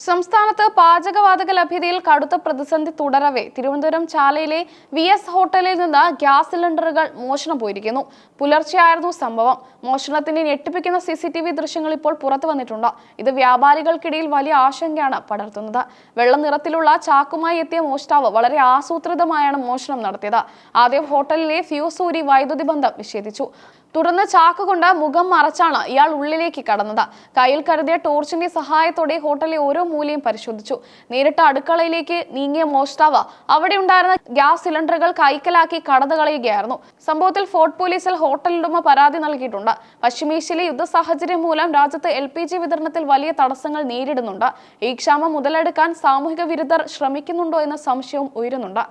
സംസ്ഥാനത്ത് പാചകവാതക ലഭ്യതയിൽ കടുത്ത പ്രതിസന്ധി തുടരവേ തിരുവനന്തപുരം ചാലയിലെ വി.എസ്. ഹോട്ടലിൽ നിന്ന് ഗ്യാസ് സിലിണ്ടറുകൾ മോഷണം പോയിരിക്കുന്നു. പുലർച്ചെയായിരുന്നു സംഭവം. മോഷണത്തിന്റെ ഞെട്ടിപ്പിക്കുന്ന CCTV ദൃശ്യങ്ങൾ ഇപ്പോൾ പുറത്തു വന്നിട്ടുണ്ട്. ഇത് വ്യാപാരികൾക്കിടയിൽ വലിയ ആശങ്കയാണ് പടർത്തുന്നത്. വെള്ള നിറത്തിലുള്ള ചാക്കുമായി എത്തിയ മോഷ്ടാവ് വളരെ ആസൂത്രിതമായാണ് മോഷണം നടത്തിയത്. ആദ്യം ഹോട്ടലിലെ ഫ്യൂസ് ഊരി വൈദ്യുതി ബന്ധം വിച്ഛേദിച്ചു. തുടർന്ന് ചാക്ക് കൊണ്ട് മുഖം മറച്ചാണ് ഇയാൾ ഉള്ളിലേക്ക് കടന്നത്. കയ്യിൽ കരുതിയ ടോർച്ചിന്റെ സഹായത്തോടെ ഹോട്ടലിലെ ഓരോ മൂലയും പരിശോധിച്ചു. നേരിട്ട് അടുക്കളയിലേക്ക് നീങ്ങിയ മോഷ്ടാവ് അവിടെ ഉണ്ടായിരുന്ന ഗ്യാസ് സിലിണ്ടറുകൾ കൈക്കലാക്കി കടന്നു കളയുകയായിരുന്നു. സംഭവത്തിൽ ഫോർട്ട് പോലീസിൽ ഹോട്ടലുടമ പരാതി നൽകിയിട്ടുണ്ട്. പശ്ചിമേഷ്യയിലെ യുദ്ധ സാഹചര്യം മൂലം രാജ്യത്ത് LPG വിതരണത്തിൽ വലിയ തടസ്സങ്ങൾ നേരിടുന്നുണ്ട്. ഈ ക്ഷാമം മുതലെടുക്കാൻ സാമൂഹിക വിരുദ്ധർ ശ്രമിക്കുന്നുണ്ടോ എന്ന സംശയവും ഉയരുന്നുണ്ട്.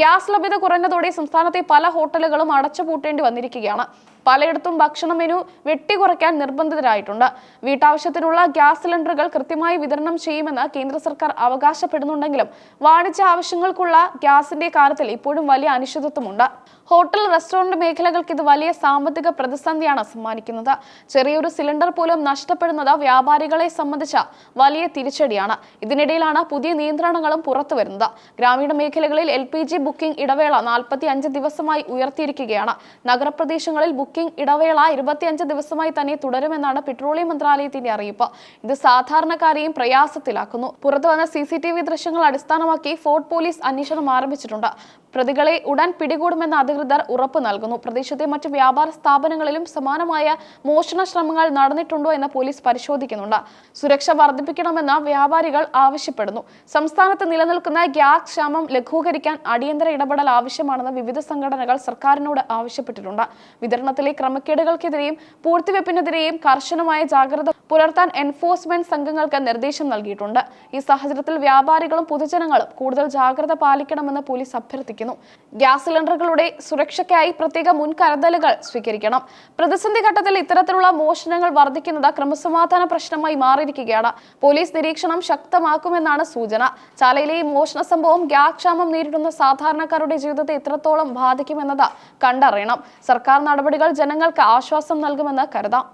ഗ്യാസ് ലഭ്യത കുറഞ്ഞതോടെ സംസ്ഥാനത്തെ പല ഹോട്ടലുകളും അടച്ചുപൂട്ടേണ്ടി വന്നിരിക്കുകയാണ്. പലയിടത്തും ഭക്ഷണ മെനു വെട്ടിക്കുറയ്ക്കാൻ നിർബന്ധിതരായിട്ടുണ്ട്. വീട്ടാവശ്യത്തിനുള്ള ഗ്യാസ് സിലിണ്ടറുകൾ കൃത്യമായി വിതരണം ചെയ്യുമെന്ന് കേന്ദ്ര സർക്കാർ അവകാശപ്പെടുന്നുണ്ടെങ്കിലും വാണിജ്യ ആവശ്യങ്ങൾക്കുള്ള ഗ്യാസിന്റെ കാര്യത്തിൽ ഇപ്പോഴും വലിയ അനിശ്ചിതത്വമുണ്ട്. ഹോട്ടൽ റെസ്റ്റോറന്റ് മേഖലകൾക്ക് ഇത് വലിയ സാമ്പത്തിക പ്രതിസന്ധിയാണ് സമ്മാനിക്കുന്നത്. ചെറിയൊരു സിലിണ്ടർ പോലും നഷ്ടപ്പെടുന്നത് വ്യാപാരികളെ സംബന്ധിച്ച വലിയ തിരിച്ചടിയാണ്. ഇതിനിടയിലാണ് പുതിയ നിയന്ത്രണങ്ങളും പുറത്തു വരുന്നത്. ഗ്രാമീണ മേഖലകളിൽ LPG ബുക്കിംഗ് ഇടവേള 45 ദിവസമായി ഉയർത്തിയിരിക്കുകയാണ്. നഗരപ്രദേശങ്ങളിൽ ബുക്കിംഗ് ഇടവേള 25 ദിവസമായി തന്നെ തുടരുമെന്നാണ് പെട്രോളിയം മന്ത്രാലയത്തിന്റെ അറിയിപ്പ്. ഇത് സാധാരണക്കാരെയും പ്രയാസത്തിലാക്കുന്നു. പുറത്തുവന്ന CCTV ദൃശ്യങ്ങൾ അടിസ്ഥാനമാക്കി ഫോർട്ട് പോലീസ് അന്വേഷണം ആരംഭിച്ചിട്ടുണ്ട്. പ്രതികളെ ഉടൻ പിടികൂടുമെന്ന് അധികൃതർ ഉറപ്പ് നൽകുന്നു. പ്രദേശത്തെ മറ്റ് വ്യാപാര സ്ഥാപനങ്ങളിലും സമാനമായ മോഷണ ശ്രമങ്ങൾ നടന്നിട്ടുണ്ടോ എന്ന് പോലീസ് പരിശോധിക്കുന്നുണ്ട്. സുരക്ഷ വർദ്ധിപ്പിക്കണമെന്ന് വ്യാപാരികൾ ആവശ്യപ്പെടുന്നു. സംസ്ഥാനത്ത് നിലനിൽക്കുന്ന ഗ്യാസ് ക്ഷാമം ലഘൂകരിക്കാൻ അടിയന്തര ഇടപെടൽ ആവശ്യമാണെന്ന് വിവിധ സംഘടനകൾ സർക്കാരിനോട് ആവശ്യപ്പെട്ടിട്ടുണ്ട്. വിതരണത്തിലെ ക്രമക്കേടുകൾക്കെതിരെയും പൂഴ്ത്തിവെപ്പിനെതിരെയും കർശനമായ ജാഗ്രത പുലർത്താൻ എൻഫോഴ്സ്മെന്റ് സംഘങ്ങൾക്ക് നിർദ്ദേശം നൽകിയിട്ടുണ്ട്. ഈ സാഹചര്യത്തിൽ വ്യാപാരികളും പൊതുജനങ്ങളും കൂടുതൽ ജാഗ്രത പാലിക്കണമെന്ന് പോലീസ് അഭ്യർത്ഥിക്കുന്നു. ഗ്യാസ് സിലിണ്ടറുകളുടെ സുരക്ഷയ്ക്കായി പ്രത്യേക മുൻകരുതലുകൾ സ്വീകരിക്കണം. പ്രതിസന്ധി ഘട്ടത്തിൽ ഇത്തരത്തിലുള്ള മോഷണങ്ങൾ വർദ്ധിക്കുന്നത് ക്രമസമാധാന പ്രശ്നമായി മാറിയിരിക്കുകയാണ്. പോലീസ് നിരീക്ഷണം ശക്തമാക്കുമെന്നാണ് സൂചന. ചാലയിലെ ഈ മോഷണ സംഭവം ഗ്യാസ് ക്ഷാമം നേരിടുന്ന സാധാരണക്കാരുടെ ജീവിതത്തെ എത്രത്തോളം ബാധിക്കുമെന്നത് കണ്ടറിയണം. സർക്കാർ നടപടികൾ ജനങ്ങൾക്ക് ആശ്വാസം നൽകുമെന്ന് കരുതാം.